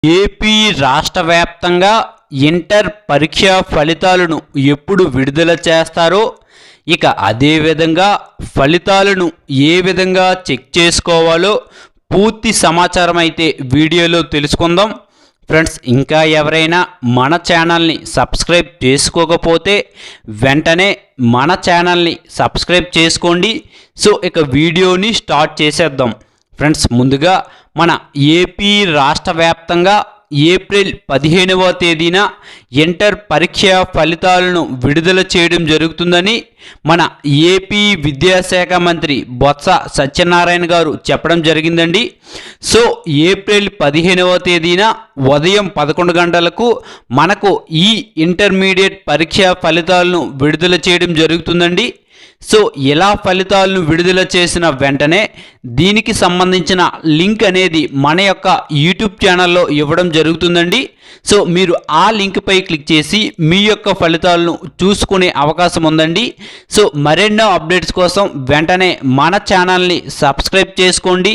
AP రాష్ట్ర వ్యాప్తంగా inter పరీక్ష ఫలితాలను ఎప్పుడు విడుదల చేస్తారో, ఇక అదేవిధంగా ఫలితాలను ఏ విధంగా చెక్ చేసుకోవాలో పూర్తి సమాచారం అయితే వీడియోలో తెలుసుకుందాం. ఫ్రెండ్స్, ఇంకా ఎవరైనా మన ఛానల్ని సబ్స్క్రైబ్ చేసుకోకపోతే వెంటనే మన ఛానల్ని సబ్స్క్రైబ్ చేసుకోండి. సో ఇక వీడియోని స్టార్ట్ చేసేద్దాం. ఫ్రెండ్స్, ముందుగా మన ఏపీ రాష్ట్ర వ్యాప్తంగా ఏప్రిల్ 15వ తేదీన ఇంటర్ పరీక్ష ఫలితాలను విడుదల చేయడం జరుగుతుందని మన ఏపీ విద్యాశాఖ మంత్రి బొత్స సత్యనారాయణ గారు చెప్పడం జరిగిందండి. సో ఏప్రిల్ 15వ తేదీన ఉదయం 11 గంటలకు మనకు ఈ ఇంటర్మీడియట్ పరీక్ష ఫలితాలను విడుదల చేయడం జరుగుతుందండి. సో ఇలా ఫలితాలను విడుదల చేసిన వెంటనే దీనికి సంబంధించిన లింక్ అనేది మన యొక్క యూట్యూబ్ ఛానల్లో ఇవ్వడం జరుగుతుందండి. సో మీరు ఆ లింక్పై క్లిక్ చేసి మీ యొక్క ఫలితాలను చూసుకునే అవకాశం ఉందండి. సో మరెన్నో అప్డేట్స్ కోసం వెంటనే మన ఛానల్ని సబ్స్క్రైబ్ చేసుకోండి.